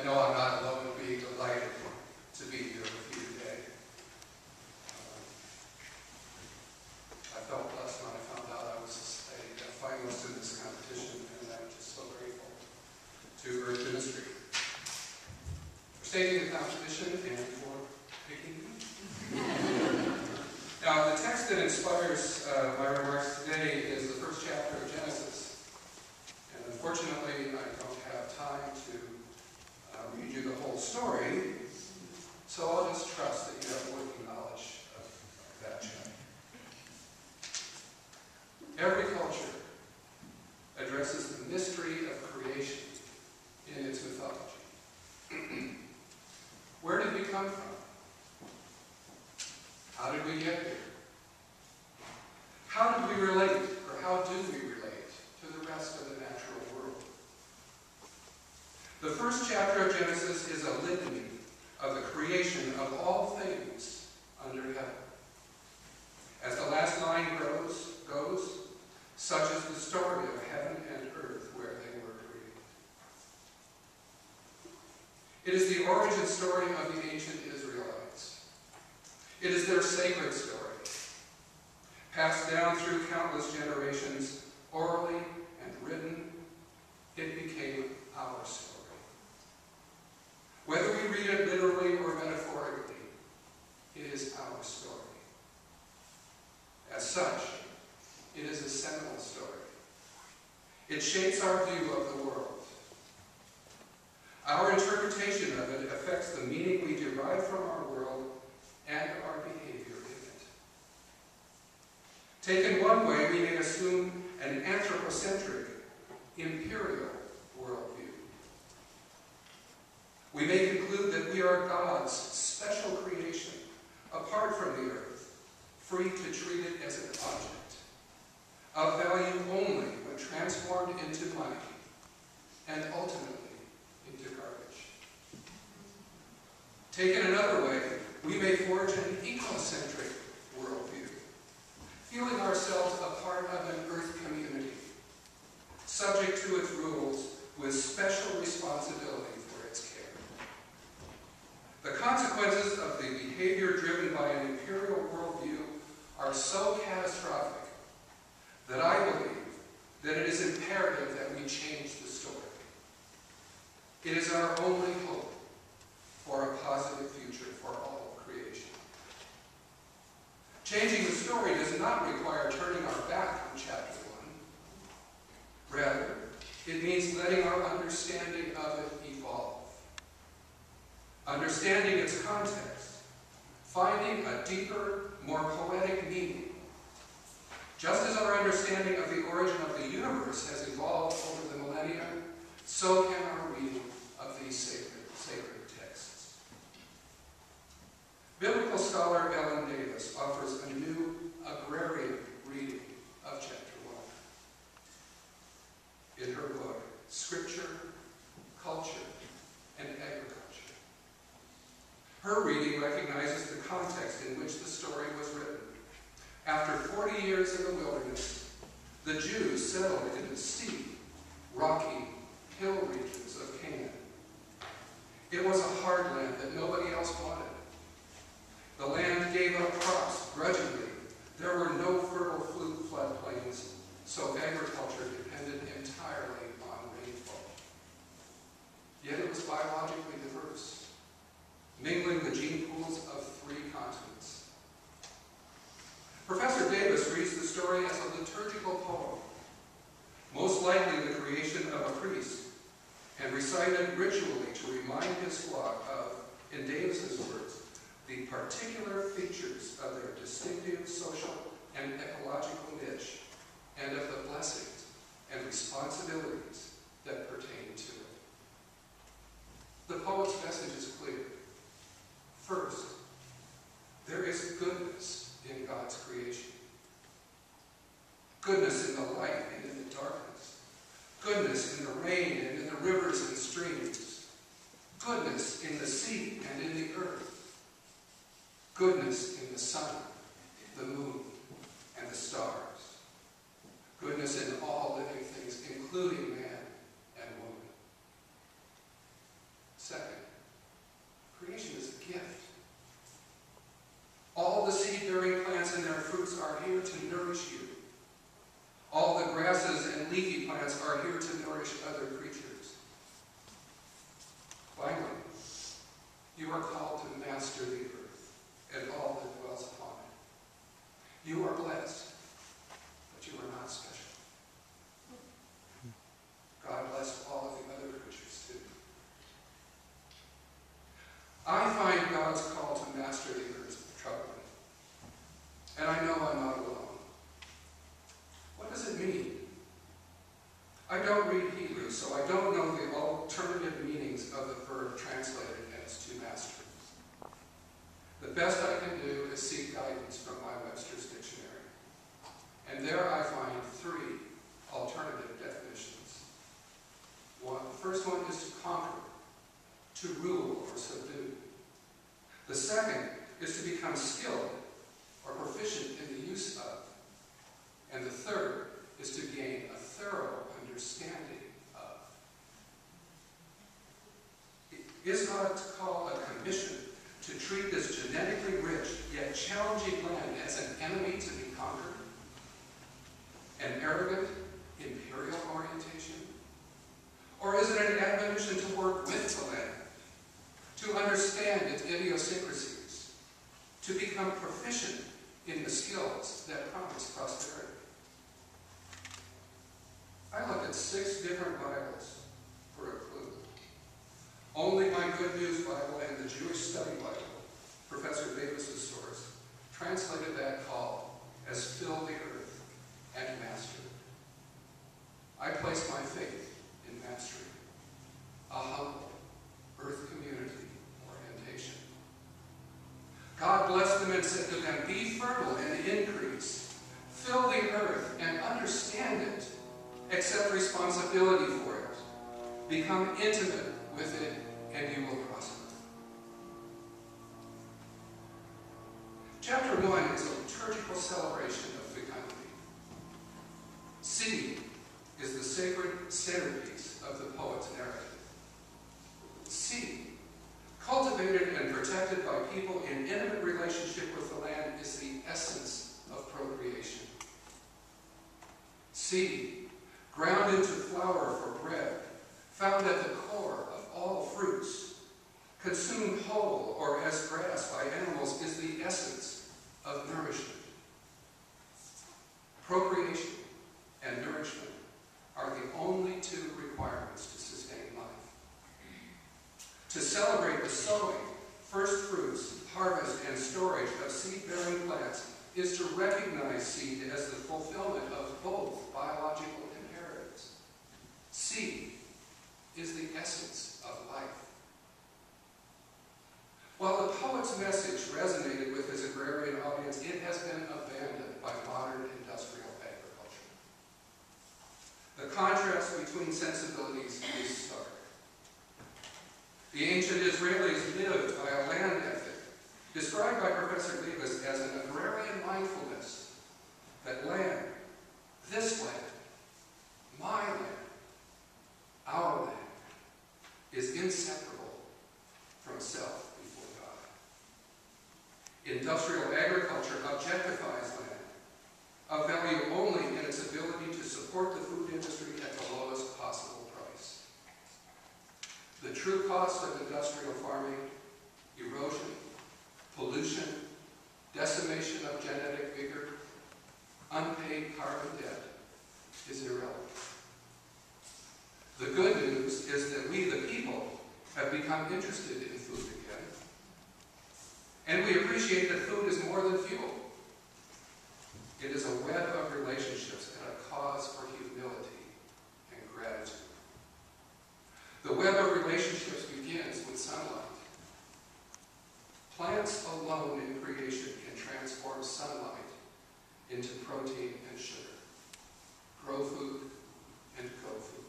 I know I'm not alone in being delighted to be here with you today. I felt blessed when I found out I was a finalist in this competition, and I'm just so grateful to Earth Ministry for staging the competition and for picking me. Now, the text that inspires my remarks today is the first chapter of Genesis. And unfortunately, I don't have time to read you the whole story, so I'll just trust that you have working knowledge of that chapter. Every culture addresses the mystery of creation in its mythology. Where did we come from? How did we get here? How did we relate, or how do we relate to the rest of the natural world? The first chapter of Genesis is a litany of the creation of all things under heaven. As the last line goes, such is the story of heaven and earth where they were created. It is the origin story of the ancient Israelites. It is their sacred story, passed down through countless generations, orally and written. It became our story. Whether we read it literally or metaphorically, it is our story. As such, it is a seminal story. It shapes our view of the world. Our interpretation of it affects the meaning we derive from our world and our behavior in it. Taken one way, we may assume an anthropocentric, imperial worldview. We may conclude that we are God's special creation, apart from the earth, free to treat it as an object, of value only when transformed into money, and ultimately into garbage. Taken another way, we may forge an ecocentric worldview, feeling ourselves a part of an earth community, subject to its rules with special responsibility for its care. The consequences of the behavior driven by an imperial worldview are so catastrophic that I believe that it is imperative that we change the story. It is our only hope for a positive future for all of creation. Changing the story does not require turning our back on chapter 1. Rather, it means letting our understanding of it evolve. Understanding its context, finding a deeper, more poetic meaning. Just as our understanding of the origin of the universe has evolved over the millennia, so can our reading of these sacred texts. Biblical scholar Ellen Davis offers a new agrarian reading of chapter 1 in her book, Scripture, Culture, and Agriculture. Her reading recognizes the context in which the story was written. After 40 years in the wilderness, the Jews settled in the steep, rocky, hill regions of Canaan. It was a hard land that nobody else wanted. The land gave up crops grudgingly. There were no fertile floodplains, so agriculture depended entirely on rainfall. Yet it was biologically diverse, mingling the gene pools of 3 continents. Professor Davis reads the story as a liturgical poem, most likely the creation of a priest, and recited ritually to remind his flock of, in Davis's words, the particular features of their distinctive social and ecological niche, and of the blessings and responsibilities that pertain to it. The poet's message is clear. First, there is goodness in God's creation. Goodness in the light and in the darkness. Goodness in the rain and in the rivers and streams. Goodness in the sea and in the earth. Goodness in the sun, the moon, and the stars. Goodness in all living things, including man and woman. Second, plants are here to nourish other creatures. Finally, you are called to master the earth and all that dwells upon it. You are blessed, but you are not special. God blessed all of the other creatures too. I find God's call to master the earth troubling. And I know I'm not alone. What does it mean? I don't read Hebrew, so I don't know the alternative meanings of the verb translated as to master. The best I can do is seek guidance from my Webster's dictionary. And there I find 3 alternative definitions. The first one is to conquer, to rule or subdue. The second is to become skilled or proficient in the use of. And the third is to gain a thorough understanding of. Is God's call a commission to treat this genetically rich yet challenging land as an enemy to be conquered? An arrogant, imperial orientation? Or is it an admonition to work with the land, to understand its idiosyncrasies, to become proficient in the skills that promise prosperity? I looked at 6 different Bibles for a clue. Only my Good News Bible and the Jewish Study Bible, Professor Davis's source, translated that call as fill the earth and master it. I place my faith in mastery, a humble earth community orientation. God blessed them and said to them, be fertile and increase, fill the earth and understand it, accept responsibility for it, become intimate with it, and you will prosper. Chapter 1 is a liturgical celebration of fecundity. Seed is the sacred centerpiece of the poet's narrative. Seed, cultivated and protected by people in intimate relationship with the land, is the essence of procreation. Seed, ground into flour for bread, found at the core of all fruits, consumed whole or as grass by animals, is the essence of nourishment. Procreation and nourishment are the only 2 requirements to sustain life. To celebrate the sowing, first fruits, harvest, and storage of seed-bearing plants is to recognize seed as the fulfillment of both biological imperatives. Seed is the essence of life. While the poet's message resonated with his agrarian audience, it has been abandoned by modern industrial agriculture. The contrast between sensibilities is stark. The ancient Israelis lived by a land ethic, described by Professor Davis as an agrarian mindfulness, that land, this land, my land, our land, is inseparable from self before God. Industrial agriculture objectifies land, of value only in its ability to support the food industry at the lowest possible price. The true cost of industrial farming, erosion, pollution, decimation of genetic vigor, unpaid carbon debt, is irrelevant. The good news is that we, the people, have become interested in food again. And we appreciate that food is more than fuel. It is a web of relationships and a cause for humility and gratitude. The web of relationships begins with sunlight. Plants alone in creation can transform sunlight into protein and sugar, grow food and go food.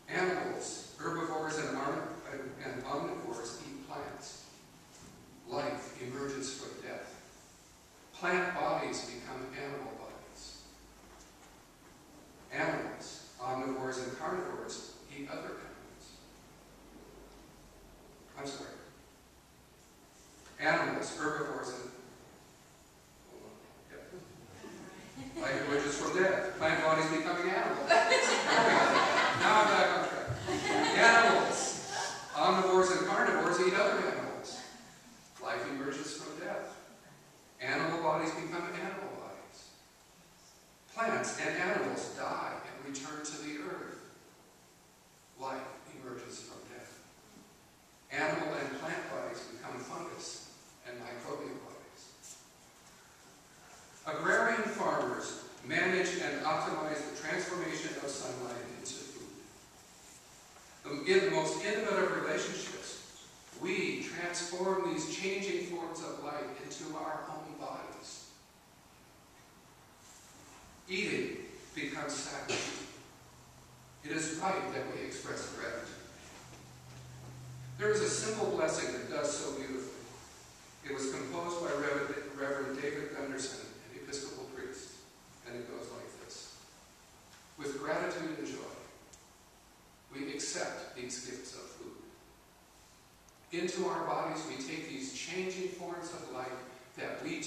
Animals, herbivores, and omnivores eat plants. Life emerges from death. Plant bodies become animal body's becoming animals. Now I'm back on track. Animals. Omnivores and carnivores eat other animals. Life emerges from death. Animal bodies become animal bodies. Plants and animals die and return to the earth. Life emerges from death. Animal and plant bodies become fungus and microbial bodies. Agrarian farmers manage and optimize the transformation of sunlight into food. In the most innovative relationships, we transform these changing forms of light into our own bodies. Eating becomes sacred. It is right that we express gratitude. There is a simple blessing that does so beautifully. It was composed by Reverend David Gunderson, an Episcopal priest, and it goes like this. With gratitude and joy, we accept these gifts of food. Into our bodies we take these changing forms of light that we